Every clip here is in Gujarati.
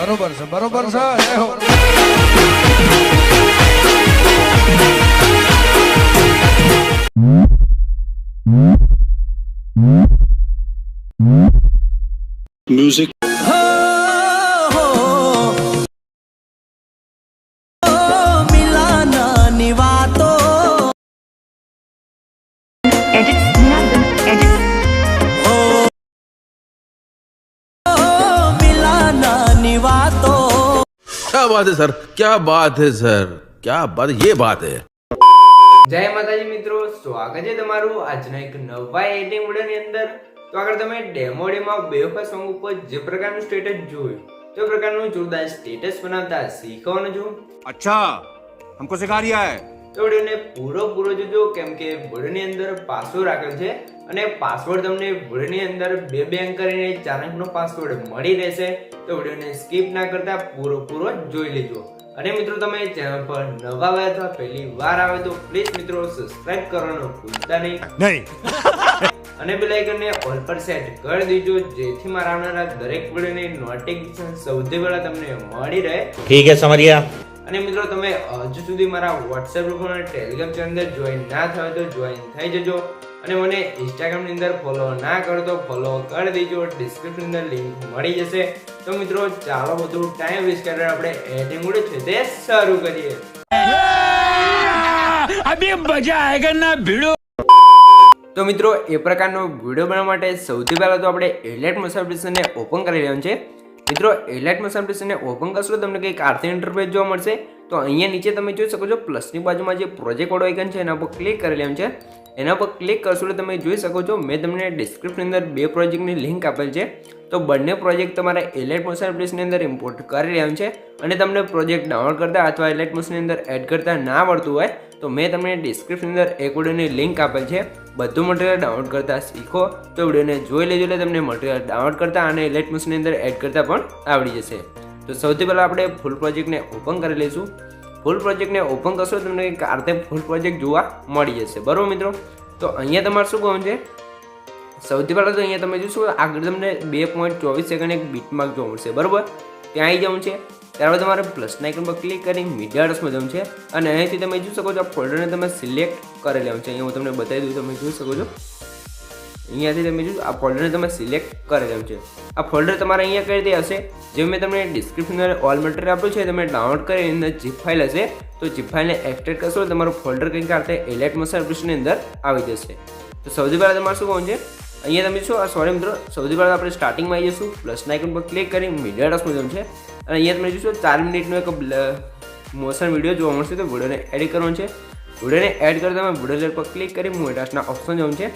બરોબર છે બરોબર છે જય હો Music. क्या बात है सर, क्या बात है सर, क्या बात है, ये बात है। જય માતાજી મિત્રો, સ્વાગત છે તમારું આજના એક નવા એડિટિંગ વિડિયોની અંદર। તો આગળ તમે ડેમોમાં બેવફા સોંગ ઉપર જે પ્રકારનું સ્ટેટસ જોયું તે પ્રકારનું જોરદાર સ્ટેટસ બનાવતા શીખવાનું છું। अच्छा हमको सिखा रिया है। તો વિડિયોને પૂરો જોજો, કેમ કે વિડિયોની અંદર પાસવર્ડ રાખેલ છે અને પાસવર્ડ તમને વિડિયોની અંદર બે અંક કરીને 4 અંકનો પાસવર્ડ મળી રહેશે। તો વિડિયોને સ્કીપ ના કરતા પૂરો જોઈ લેજો। અને મિત્રો તમે ચેનલ પર નવા આવ્યા અથવા પહેલી વાર આવે તો પ્લીઝ મિત્રો સબસ્ક્રાઇબ કરવાનું ભૂલતા નહીં અને બેલ આઇકનને ઓલ પર સેટ કરી દેજો, જેથી મારા આવનારા દરેક વિડિયોની નોટિફિકેશન સૌથી પહેલા તમને મળી રહે। ठीक है समझ गया। અને મિત્રો તમે હજુ સુધી મારા WhatsApp ગ્રુપ અને Telegram ચેનલ અંદર જોઈન ના થયો તો જોઈન થઈ જજો અને મને Instagram ની અંદર ફોલો ના કરો તો ફોલો કરી દેજો, ડિસ્ક્રિપ્શન અંદર લિંક મળી જશે। તો મિત્રો ચાલો બધું ટાઈમ વેસ્ટ કર્યા આપણે એડિટિંગ વિડિયો છે તે શરૂ કરીએ। अभी मजा आएगा ना भिड़ो। તો મિત્રો એ પ્રકારનો વિડિયો બનાવવા માટે સૌથી પહેલા તો આપણે Elite એપ્લિકેશનને ઓપન કરી લેવાનું છે। મિત્રો Elite એપ્લિકેશનને ઓપન કરશો તમને કંઈક આરતી ઇન્ટરફેસ જોવા મળશે। તો અહીંયા નીચે તમે જોઈ શકો છો પ્લસની બાજુમાં જે પ્રોજેક્ટ વાળો આઇકન છે એના પર ક્લિક કરી લેવાનું છે। એના પર ક્લિક કરશો એટલે તમે જોઈ શકો છો મેં તમને ડિસ્ક્રિપ્શન અંદર બે પ્રોજેક્ટની લિંક આપેલ છે। તો બંને પ્રોજેક્ટ તમારે Elite એપ્લિકેશનની અંદર ઇમ્પોર્ટ કરી લેવાનું છે અને તમને પ્રોજેક્ટ ડાઉનલોડ કરતા અથવા Elite એપ્લિકેશનની અંદર એડ કરતા ના આવડતું હોય તો મેં તમને ડિસ્ક્રિપ્શન અંદર એક વિડિયોની લિંક આપેલ છે। બધું મટીરિયલ ડાઉનલોડ કરતા શીખો તો વિડિયોને જોઈ લેજો એટલે તમને મટીરિયલ ડાઉનલોડ કરતા અને Elite એપ્લિકેશનની અંદર એડ કરતા પણ આવડી જશે। તો સૌથી પહેલાં આપણે ફૂલ પ્રોજેક્ટને ઓપન કરી લઈશું। ફૂલ પ્રોજેક્ટને ઓપન કરશો તમને કંઈક આ રીતે ફૂલ પ્રોજેક્ટ જોવા મળી જશે, બરાબર મિત્રો। તો અહીંયા તમારે શું કરવાનું છે, સૌથી પહેલાં તો અહીંયા તમે જોશો આગળ તમને 2.24 સેકન્ડ એક બીટમાર્ક જોવા મળશે, બરાબર। ત્યાં આવી જવું છે। ત્યારબાદ તમારે પ્લસના આઇકન પર ક્લિક કરી મીડિયા આર્ટ્સમાં જવું છે અને અહીંથી તમે જોઈ શકો છો આ ફોલ્ડરને તમે સિલેક્ટ કરી લેવાનું છે। અહીંયા હું તમને બતાવી દઉં, તમે જોઈ શકો છો અહીંયાથી તમે જોઈ આ ફોલ્ડરને તમે સિલેક્ટ કરી લેવાનું છે। આ ફોલ્ડર તમારે અહીંયા કઈ રીતે હશે, જે મેં તમને ડિસ્ક્રિપ્શનમાં ઓલ મટીરિયલ આપ્યું છે તમે ડાઉનલોડ કરી અંદર zip ફાઇલ હશે તો zip ફાઇલને એક્સટ્રેક્ટ કરશો તમારું ફોલ્ડર કંઈક આ રીતે Elite એપ્લિકેશનની અંદર આવી જશે। તો સૌથી પહેલાં તમારે શું કરવાનું છે, અહીંયા તમે છો સોરી મિત્રો, સૌથી પહેલાં આપણે સ્ટાર્ટિંગમાં આવી જઈશું, પ્લસના આઇકન પર ક્લિક કરી મીડિયા આર્ટ્સમાં જવું છે અને અહીંયા તમે જોશો 4 મિનિટનો એક મોશન વિડીયો જોવા મળશે। તો વિડીયોને એડ કરવાનો છે। વિડીયોને એડ કરતા તમે વિડીયો લેયર પર ક્લિક કરી મોટાસના ઓપ્શન જવું છે,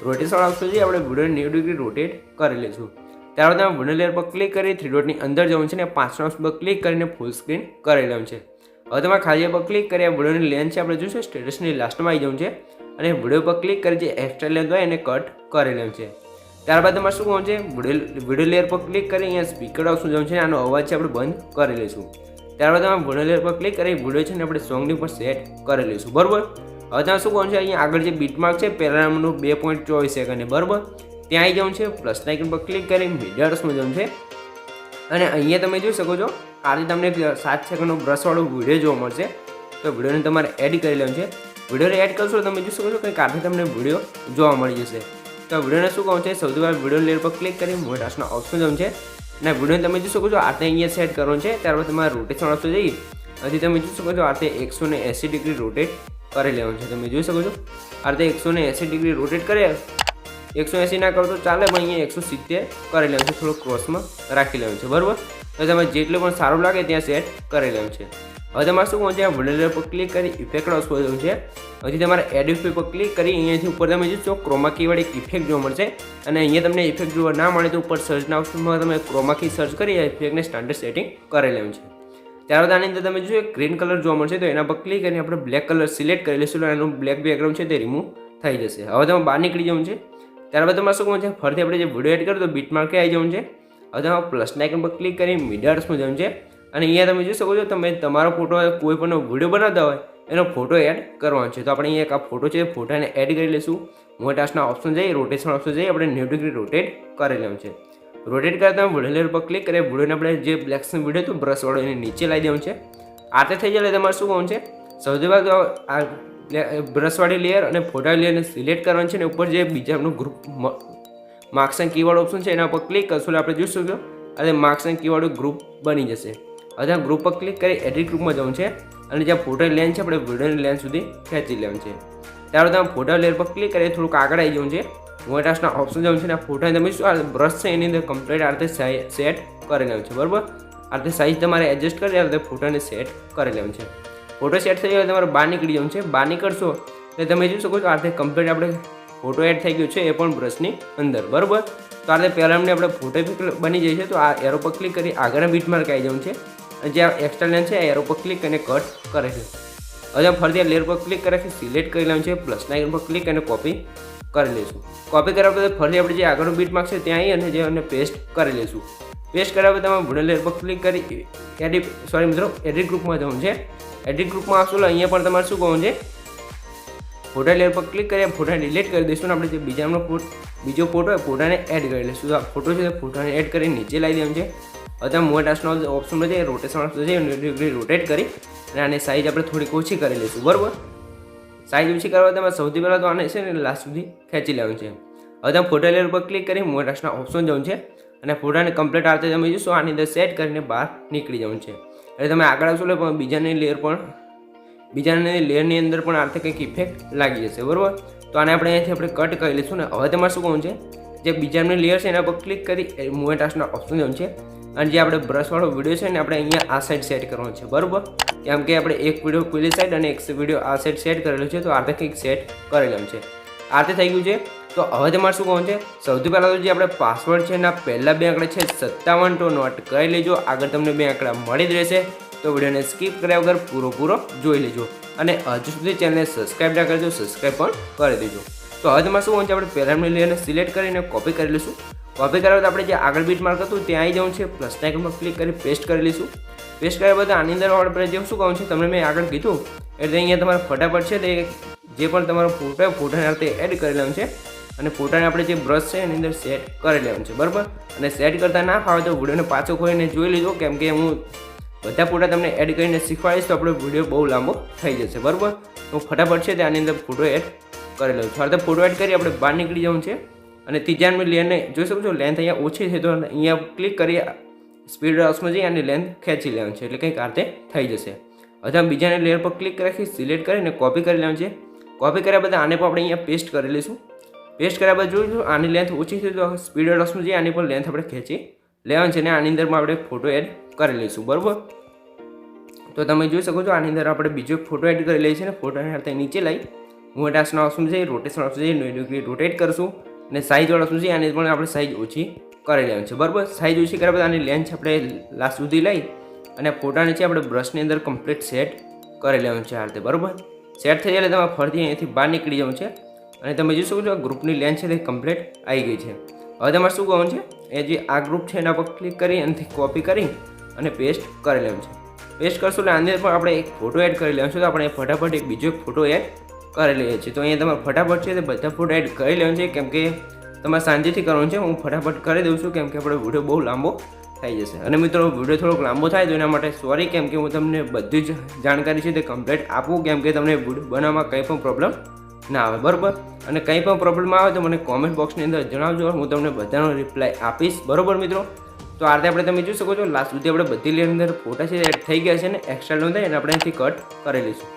રોટેશન ઓપ્શન છે આપણે વિડીયોને 90 ડિગ્રી રોટેટ કરી લઈશું। ત્યારબાદ તમે વિડીયો લેયર પર ક્લિક કરી 3 ડોટની અંદર જવું છે અને 5 ઓપ્શન પર ક્લિક કરીને ફૂલ સ્ક્રીન કરી લેવાનું છે। હવે તમારે ખાલી પર ક્લિક કરી આ વિડીયોની લેન્થ છે આપણે જોઈશું સ્ટેટસની લાસ્ટમાં આવી જવું છે અને વિડીયો પર ક્લિક કરી જે એક્સ્ટ્રા લેન્થ હોય એને કટ કરી લેવાનું છે। ત્યારબાદ તમારે શું કરવાનું છે, વિડીયો લેયર પર ક્લિક કરી અહીંયા સ્પીકર ઓપ્શન જવું છે, આનો અવાજ છે આપણે બંધ કરી લઈશું। ત્યારબાદ તમે વિડીયો લેયર પર ક્લિક કરી વિડીયો છે ને આપણે સોંગની ઉપર સેટ કરી લઈશું, બરાબર। હવે તમે શું કરવાનું છે, અહીંયા આગળ જે બીટમાર્ક છે પહેલા નંબરનું 2.24 સેકન્ડ, બરાબર, ત્યાં આવી જવું છે। પ્લસના આઇકન પર ક્લિક કરી મીડિયા આર્ટ્સમાં જવું છે અને અહીંયા તમે જોઈ શકો છો આ રીતે તમને 7 સેકન્ડનો બ્રશવાળો વિડીયો જોવા મળશે। તો વિડીયોને તમારે એડ કરી લેવાનું છે। વિડીયોને એડ કરશો તમે જોઈ શકો છો કંઈક આથી તમને વિડીયો જોવા મળી જશે। તો વિડીયોને શું કહું છે, સૌથી પહેલાં વિડીયો લેયર પર ક્લિક કરી મોટાસના ઓપ્શન જવું છે અને વિડીયોને તમે જોઈ શકો છો આ રીતે અહીંયા સેટ કરવાનું છે। ત્યારબાદ તમારે રોટેશન ઓપ્શન જઈ હજી તમે જોઈ શકો છો આ રીતે 180 ડિગ્રી રોટેટ કરી લેવાનું છે। તમે જોઈ શકો છો આ રીતે 180 ડિગ્રી રોટેટ કરે, 180 ના કરો તો ચાલે પણ અહીંયા 170 કરી લેવાનું છે, થોડું ક્રોસમાં રાખી લેવાનું છે, બરાબર। તો તમે જેટલું પણ સારું લાગે ત્યાં સેટ કરી લેવાનું છે। હવે તમારે શું કરવાનું છે, વિડીયો લેયર પર ક્લિક કરી ઇફેક્ટ ઓપ્શન જવું છે। હજી તમારે એડ ઇફેક્ટ પર ક્લિક કરી અહીંયાથી ઉપર તમે જોશો ક્રોમા કી વાળી ઇફેક્ટ જોવા મળશે અને અહીંયા તમને ઇફેક્ટ જોવા ના મળે તો ઉપર સર્ચના ઓપ્શનમાં તમે ક્રોમા કી સર્ચ કરી ઇફેક્ટને સ્ટાન્ડર્ડ સેટિંગ કરી લેવાનું છે। ત્યારબાદ આની અંદર તમે જોશો ગ્રીન કલર જોવા મળશે તો એના પર ક્લિક કરીને આપણે બ્લેક કલર સિલેક્ટ કરી લઈશું અને એનું બ્લેક બેકગ્રાઉન્ડ છે તે રિમૂવ થઈ જશે। હવે તમે બહાર નીકળી જવું છે। ત્યારબાદ તમારે શું કરવાનું છે, ફરીથી આપણે જે વિડીયો એડ કર્યો તો બીટમાર્કે આવી જવું છે। હવે તમે પ્લસના આઇકન પર ક્લિક કરી મીડિયા આર્ટ્સમાં જવું છે અને અહીંયા તમે જોઈ શકો છો તમે તમારો ફોટો કોઈ પણ વિડીયો બનાવતા હોય એનો ફોટો એડ કરવાનો છે। તો આપણે અહીંયા એક આ ફોટો છે, ફોટાને એડ કરી લઈશું। મોટાસના ઓપ્શન જઈ રોટેશન ઓપ્શન જઈ આપણે 90 ડિગ્રી રોટેટ કરી લેવાનું છે। રોટેટ કરતા વિડીયો લેયર પર ક્લિક કરી વિડીયોને આપણે જે બ્લેક સ્ક્રીન વિડીયો હતું બ્રશવાળો એને નીચે લાવી દેવાનું છે. આ તે થઈ જાય તમારે શું કરવાનું છે, સૌથી પહેલાં તો આ બ્રશવાળી લેયર અને ફોટા લેયરને સિલેક્ટ કરવાનું છે ને ઉપર જે બીજાનું group marks and keyword option છે એના પર ક્લિક કરશું એટલે આપણે જોઈશું કે અને માર્ક્સ એન્ડ કીવર્ડ ગ્રુપ બની જશે. હવે આ ગ્રુપ પર ક્લિક કરી એડિટ ગ્રુપમાં જવું છે અને જ્યાં ફોટો લેન્થ છે આપણે વિડીયોની લેન્થ સુધી ખેંચી લેવાનું છે. ત્યારબાદ તમે ફોટા લેયર પર ક્લિક કરી થોડુંક આગળ આવી જવું છે. મોટાસના ઓપ્શન જવું છે ને ફોટા તમે શું આ બ્રશ છે એની અંદર કમ્પ્લીટ આ રીતે સેટ કરી લેવું છે. બરાબર, આ રીતે સાઇઝ તમારે એડજસ્ટ કરી આ રીતે ફોટાને સેટ કરી લેવું છે. ફોટો સેટ થઈ જાય તમારે બહાર નીકળી જવું છે. બહાર નીકળશો એટલે તમે જોઈ શકો છો આ રીતે કમ્પ્લીટ આપણે ફોટો એડ થઈ ગયો છે એ પણ બ્રશની અંદર. બરાબર, તો આ રીતે પહેલાં એમને આપણે ફોટો બની જાય છે તો આ એરો પર ક્લિક કરી આગળના બીટ માર્ક આવી જવું છે અને જે એક્સ્ટ્રા લેન્થ છે એરો પર ક્લિક કરીને કટ કરે છે. હવે ફરીથી લેયર પર ક્લિક કરે છે, સિલેક્ટ કરી લેવાનું છે, પ્લસના આઇકન પર ક્લિક કરીને કોપી કરી લઈશું. કોપી કર્યા પછી ફરીથી આપણે જે આગળનું બીટ માર્ક છે ત્યાં આવી અને જે અને પેસ્ટ કરી લઈશું. પેસ્ટ કર્યા પછી તમે વિડીયો લેયર પર ક્લિક કરી એડિટ ગ્રુપમાં જવું છે. એડિટ ગ્રુપમાં આવશો એટલે અહીંયા પણ તમારે શું કરવું છે, ફોટા લેયર પર ક્લિક કરી ફોટા ડિલીટ કરી દઈશું અને આપણે જે બીજો ફોટો હોય ફોટાને એડ કરી લઈશું. આ ફોટો છે ફોટાને એડ કરી નીચે લાવી દેવાનું છે. હવે તમે મોટા ટાસ્કનો ઓપ્શનમાં જઈએ રોટેશન જઈએ રોટેટ કરી અને આની સાઇઝ આપણે થોડીક ઓછી કરી લઈશું. બરાબર, સાઇઝ ઓછી કરવા તમે સૌથી પહેલાં તો આને છે ને લાસ્ટ સુધી ખેંચી લેવાનું છે. હવે તમે ફોટા લેયર પર ક્લિક કરી મોટા ટાસ્કના ઓપ્શન જવું છે અને ફોટાને કમ્પ્લીટ આ રીતે તમે જોશો આની અંદર સેટ કરીને બહાર નીકળી જવું છે. એટલે તમે આગળ આવશો એટલે બીજાની લેયરની અંદર પણ આ રીતે કંઈક ઇફેક્ટ લાગી જશે. બરાબર, તો આને આપણે અહીંયાથી આપણે કટ કરી લઈશું ને હવે તમારે શું કરવું છે, જે બીજાની લેયર છે એના પર ક્લિક કરી મૂવ ટાસ્કના ઓપ્શન જવું છે અને જે આપણે બ્રશવાળો વિડીયો છે ને આપણે અહીંયા આ સાઈડ સેટ કરવાનો છે. બરાબર, કેમ કે આપણે એક વિડીયો પેલી સાઈડ અને એક વિડીયો આ સાઈડ સેટ કરેલો છે તો આ રીતે કંઈક સેટ કરી લેવાનું છે. આ રીતે થઈ ગયું છે. તો હવે તમારે શું કરવાનું છે, સૌથી પહેલાં તો જે આપણે પાસવર્ડ છે એના પહેલાં 2 આંકડા છે 57 તો નોટ કરી લેજો. આગળ તમને 2 આંકડા મળી જ રહેશે તો વિડીયોને સ્કીપ કર્યા વગર પૂરો જોઈ લેજો અને હજુ સુધી ચેનલને સબસ્ક્રાઈબ ના કરજો સબસ્ક્રાઈબ પણ કરી દેજો. તો હવે તમારે શું કરવાનું છે, આપણે પહેલાં લેયરને સિલેક્ટ કરીને કોપી કરી લઈશું. કોપી કર્યા બાદ આપણે જે આગળ બીટ માર્ક હતું ત્યાં આવી જવું છે, પ્લસના આઇકન પર ક્લિક કરી પેસ્ટ કરી લઈશું. પેસ્ટ કર્યા બાદ આની અંદર આપણે જે શું કહું છે તમને મેં આગળ કીધું એટલે અહીંયા તમારે ફટાફટ છે તે જે પણ તમારો ફોટાને રીતે એડ કરી લેવાનું છે અને ફોટાને આપણે જે બ્રશ છે એની અંદર સેટ કરી લેવાનું છે. બરાબર, અને સેટ કરતાં ના ફાવે તો વિડીયોને પાછો ખોલીને જોઈ લીધો કેમ કે હું બધા ફોટા તમને એડ કરીને શીખવાડીશ તો આપણો વિડીયો બહુ લાંબો થઈ જશે. બરાબર, તો ફટાફટ છે તે આની અંદર ફોટો એડ કરી લઉં છું. આ ફોટો એડ કરી આપણે બહાર નીકળી જવું છે અને ત્રીજાની લેયરને જોઈ શકો છો લેન્થ અહીંયા ઓછી છે તો અહીંયા ક્લિક કરી સ્પીડ બોક્સમાં જઈ આની લેન્થ ખેંચી લેવાનું છે એટલે કંઈક આ રીતે થઈ જશે. હવે તમે બીજાની લેયર પર ક્લિક રાખી સિલેક્ટ કરીને કોપી કરી લેવાનું છે. કોપી કર્યા બાદ આને પણ આપણે અહીંયા પેસ્ટ કરી લઈશું. પેસ્ટ કર્યા બાદ જોઈશું આની લેન્થ ઓછી છે તો સ્પીડ બોક્સમાં જઈ આની પણ લેન્થ આપણે ખેંચી લેવાનું છે અને આની અંદરમાં આપણે ફોટો એડ કરી લઈશું. બરાબર, તો તમે જોઈ શકો છો આની અંદર આપણે બીજો ફોટો એડ કરી લઈએ છીએ અને ફોટોને હાથે નીચે લાવી હું ટાસ્કનો ઓપ્શન છે રોટેશન ઓપ્શન છે 90 ડિગ્રી રોટેટ કરશું અને સાઇઝવાળો ઓપ્શન છે આની પણ આપણે સાઇઝ ઓછી કરી લેવાની છે. બરાબર, સાઇઝ ઓછી કર્યા બાદ આની લેન્થ આપણે લાસ્ટ સુધી લઈ અને ફોટાને છે આપણે બ્રશની અંદર કમ્પ્લીટ સેટ કરી લેવાનું છે આ રીતે. બરાબર, સેટ થઈ જાય એટલે તમારે ફરીથી અહીંયાથી બહાર નીકળી જવું છે અને તમે જોઈ શકો છો ગ્રુપની લેન્થ છે તે કમ્પ્લીટ આવી ગઈ છે. હવે તમારે શું કરવાનું છે, એ જે આ ગ્રુપ છે એના પર ક્લિક કરી એનાથી કોપી કરી અને પેસ્ટ કરી લેવાનું છે. પેસ્ટ કરશું એટલે આની પણ આપણે એક ફોટો એડ કરી લેવાનું છે તો આપણે ફટાફટ એક બીજો ફોટો એડ કરી લઈએ છીએ. તો અહીંયા તમારે ફટાફટ છે તે બધા ફોટો એડ કરી લેવાનું છે કેમ કે તમારે શાંતિથી કરવાનું છે. હું ફટાફટ કરી દઉં છું કેમ કે આપણો વિડીયો બહુ લાંબો થઈ જશે અને મિત્રો વિડીયો થોડોક લાંબો થાય તો એના માટે સોરી કેમ કે હું તમને બધી જ જાણકારી છે તે કમ્પ્લીટ આપું કેમ કે તમને વિડીયો બનાવવામાં કંઈ પણ પ્રોબ્લેમ ના આવે. બરાબર, અને કંઈ પણ પ્રોબ્લેમ આવે તો મને કોમેન્ટ બોક્સની અંદર જણાવજો, હું તમને બધાનો રિપ્લાય આપીશ. બરાબર મિત્રો, તો આ રીતે આપણે તમે જોઈ શકો છો લાસ્ટ સુધી આપણે બધી લેયર અંદર ફોટા છે એડ થઈ ગયા છે ને એક્સ્ટ્રા નો થાય અને આપણે અહીંથી કટ કરી લઈશું.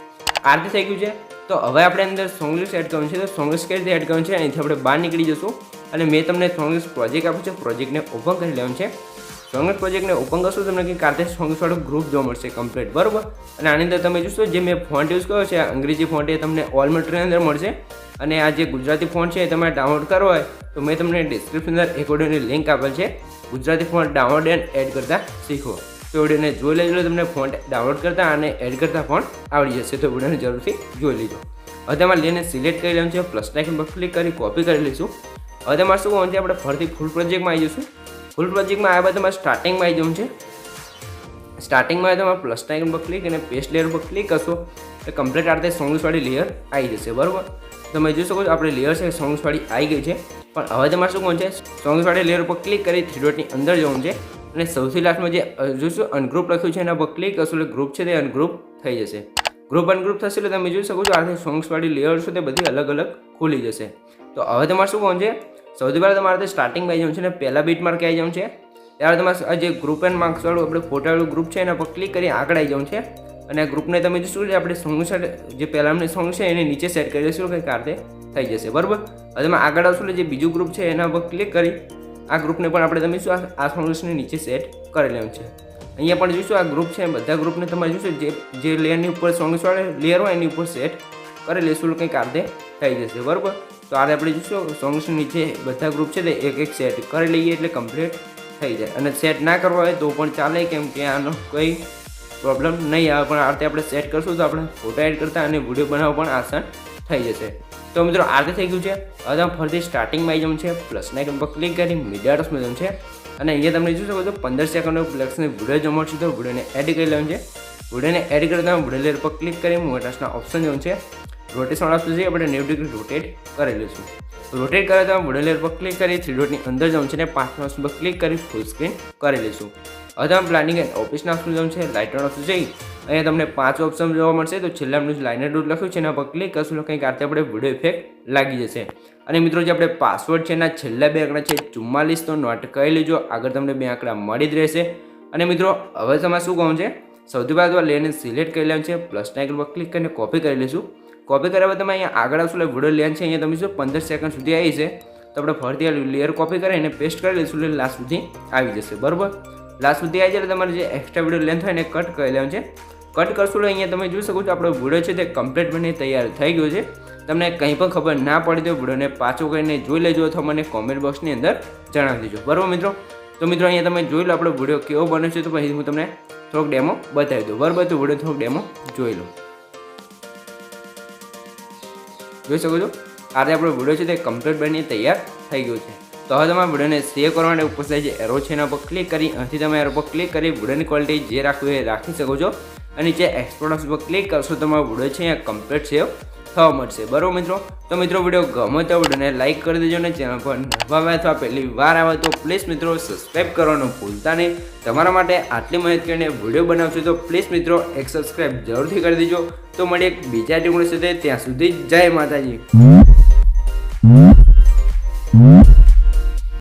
આ રીતે થઈ ગયું છે. તો હવે આપણે અંદર સોંગ લિસ્ટ એડ કરવાનું છે તો સોંગ લિસ્ટ કઈ રીતે એડ કરવાનું છે અહીંથી આપણે બહાર નીકળી જશું અને મેં તમને સોંગ લિસ્ટ પ્રોજેક્ટ આપ્યું છે, પ્રોજેક્ટને ઓપન કરી લેવાનું છે. સોંગ લિસ્ટ પ્રોજેક્ટને ઓપન કરશો તમને કંઈક આ રીતે સોંગ્સ વાળું ગ્રુપ જોવા મળશે કમ્પ્લીટ. બરાબર, અને આની અંદર તમે જોશો જે મેં ફોન્ટ યુઝ કર્યો છે અંગ્રેજી ફોન્ટ એ તમને ઓલ મટીરિયલ અંદર મળશે અને આ જે ગુજરાતી ફોન્ટ છે એ તમારે ડાઉનલોડ કરવો હોય તો મેં તમને ડિસ્ક્રિપ્શન અંદર એક વિડીયોની લિંક આપેલ છે Gujarati font download and add કરતા શીખો. તો વિડીયોને જોઈ લેજો, તમને ફોન્ટ ડાઉનલોડ કરતા અને એડ કરતા ફોન્ટ આવડી જશે તો વિડીયોને જરૂરથી જોઈ લેજો. હવે તમારે લેને સિલેક્ટ કરી લેવાનું છે, પ્લસ આઇકન પર ક્લિક કરી કોપી કરી લઈશું. હવે તમારે શું કરવાનું છે, આપણે ફરીથી ફૂલ પ્રોજેક્ટમાં આવી જઈશું. ફૂલ પ્રોજેક્ટમાં આવ્યા બાદ તમારે સ્ટાર્ટિંગમાં આવી જવું છે. સ્ટાર્ટિંગમાં તમારે પ્લસ આઇકન પર ક્લિક અને પેસ્ટ લેયર પર ક્લિક કરશો એટલે કમ્પ્લીટ આ રીતે સોંગ્સ વાળી લેયર આવી જશે. બરાબર, તમે જોઈ શકો છો આપણે લેયર છે સોંગ્સવાળી આવી ગઈ છે. પણ હવે તમારે શું કરવાનું છે, સોંગ્સવાળી લેયર ઉપર ક્લિક કરી 3 ડોટની અંદર જવાનું છે અને સૌથી લાસ્ટમાં જે જોઈશું અનગ્રુપ લખ્યું છે એના પર ક્લિક કરશો એટલે ગ્રુપ છે તે અનગ્રુપ થઈ જશે. ગ્રુપ અનગ્રુપ થશે એટલે તમે જોઈ શકો છો આ સોંગ્સવાળી લેયર છે તે બધી અલગ અલગ ખુલી જશે. તો હવે તમારે શું કરવાનું છે, સૌથી પહેલાં તમારે સ્ટાર્ટિંગમાં આવી જવાનું છે અને પહેલાં બીટ માર્ક આવી જવાનું છે. ત્યારે તમારે આ જે ગ્રુપ એન્ડ માર્ક્સવાળું આપણે ફોટાવાળું ગ્રુપ છે એના પર ક્લિક કરી આગળ આવી જવાનું છે અને આ ગ્રુપને તમે શું છે આપણે સોંગ જે પહેલાંની સોંગ છે એની નીચે સેટ કરી દઈશું કંઈક આ રીતે થઈ જશે. બરાબર. હવે તમે આગળ આવશો એટલે જે બીજું ગ્રુપ છે એના પર ક્લિક કરી આ ગ્રુપને પણ આપણે તમે શું આ સોંગ્સની નીચે સેટ કરી લેવાનું છે. અહીંયા પણ જોઈશું આ ગ્રુપ છે બધા ગ્રુપને તમારે જોઈશું જે લેયરની ઉપર સોંગ્સવાળા લેયર હોય એની ઉપર સેટ કરી લઈશું કંઈક આ રીતે થઈ જશે. બરાબર. તો આ આપણે જોઈશું સોંગ્સની નીચે બધા ગ્રુપ છે તે એક એક સેટ કરી લઈએ એટલે કમ્પ્લીટ થઈ જાય. અને સેટ ના કરવા હોય તો પણ ચાલે, કેમ કે આનો કોઈ પ્રોબ્લેમ નહીં આવે. પણ આ રીતે આપણે સેટ કરશું તો આપણે ફોટો એડ કરતા અને વિડીયો બનાવવા પણ આસાન થઈ જશે. તો મિત્રો આ રીતે થઈ ગયું છે. હવે તમે ફરીથી સ્ટાર્ટિંગમાં આવી જવું છે, પ્લસના આઇકન પર ક્લિક કરી મીડિયા ડોટ્સમાં જવું છે અને અહીંયા તમને જોઈ શકો છો 15 સેકન્ડનો પ્લસને વિડીયો જોવા મળશે તો વિડીયોને એડ કરી લેવાનું છે. વિડીયોને એડ કરી તમે વિડીયો લેયર પર ક્લિક કરી મોટાસના ઓપ્શન જવું છે. રોટેશન ઓપ્શન છે આપણે 90 ડિગ્રી રોટેટ કરી લઈશું. રોટેટ કરે તો વિડીયો લેયર પર ક્લિક કરી 3 ડોટની અંદર જવું છે અને 5 ઓપ્શન પર ક્લિક કરી ફૂલ સ્ક્રીન કરી લઈશું. હવે તમે પ્લાનિંગ એન્ડ ઓફિસના ઓપ્શન જવું છે, લાઇટર ઓપ્શન જઈ અહીંયા તમને 5 ઓપ્શન જોવા મળશે. તો છેલ્લા આપણે લાઇનર ડોટ લખ્યું છે એના પર ક્લિક કરશું કંઈક આ રીતે આપણે વિડીયો ઇફેક્ટ લાગી જશે. અને મિત્રો જે આપણે પાસવર્ડ છે એના છેલ્લા 2 આંકડા છે 44 તો નોટ કરી લેજો, આગળ તમને 2 આંકડા મળી જ રહેશે. અને મિત્રો હવે તમારે શું કરવાનું છે, સૌથી પહેલાં તો લેયરને સિલેક્ટ કરી લેવાનું છે, પ્લસના આઇકન પર ક્લિક કરીને કોપી કરી લઈશું. કોપી કર્યા બાદ તમે અહીંયા આગળ આવશો એટલે વિડીયો લેન છે અહીંયા તમે શું 15 સેકન્ડ સુધી આવી છે તો આપણે ફરીથી લેયર કોપી કરીને પેસ્ટ કરી લઈશું એટલે લાસ્ટ સુધી આવી જશે. બરાબર. લાસ્ટ સુધી આવી જાય એટલે તમારે જે એક્સ્ટ્રા વિડીયો લેન્થ હોય એને કટ કરી લેવાનું છે. કટ કરશો એટલે અહીંયા તમે જોઈ શકો છો આપણો વિડીયો છે તે કમ્પ્લીટ બની તૈયાર થઈ ગયો છે. તમને કંઈ પણ ખબર ના પડી તો વિડીયોને પાછો કરીને જોઈ લેજો અથવા મને કોમેન્ટ બોક્સની અંદર જણાવી દેજો. બરાબર મિત્રો. તો મિત્રો અહીંયા તમે જોઈ લો આપણો વિડીયો કેવો બને છે તો પછી હું તમને થોડોક ડેમો બતાવી દઉં. બરાબર. તો વિડીયો થોડોક ડેમો જોઈ લો. જોઈ શકો છો આ રીતે આપણો વિડીયો છે તે કમ્પ્લીટ બની તૈયાર થઈ ગયો છે. તો હવે તમારે વિડીયોને સેવ કરવા માટે ઉપર જે એરો છે એના પર ક્લિક કરી અહીંથી તમે એરો પર ક્લિક કરી વિડીયોની ક્વોલિટી જે રાખવું એ રાખી શકો છો અને નીચે એક્સપોર્ટ ઓપ્શન પર ક્લિક કરશો તમારો વિડીયો છે અહીંયા કમ્પ્લીટ સેવ થવા મળશે. બરાબર મિત્રો. તો મિત્રો વિડીયો ગમે તો વિડીયોને લાઇક કરી દેજો અને ચેનલ પર નવા આવે અથવા પહેલી વાર આવે તો પ્લીઝ મિત્રો સબસ્ક્રાઈબ કરવાનું ભૂલતા નહીં. તમારા માટે આટલી મહેનત કરીને વિડીયો બનાવશું તો પ્લીઝ મિત્રો એક સબસ્ક્રાઈબ જરૂરથી કરી દેજો. તો મળીએ એક બીજા ટીમ સાથે, ત્યાં સુધી જય માતાજી.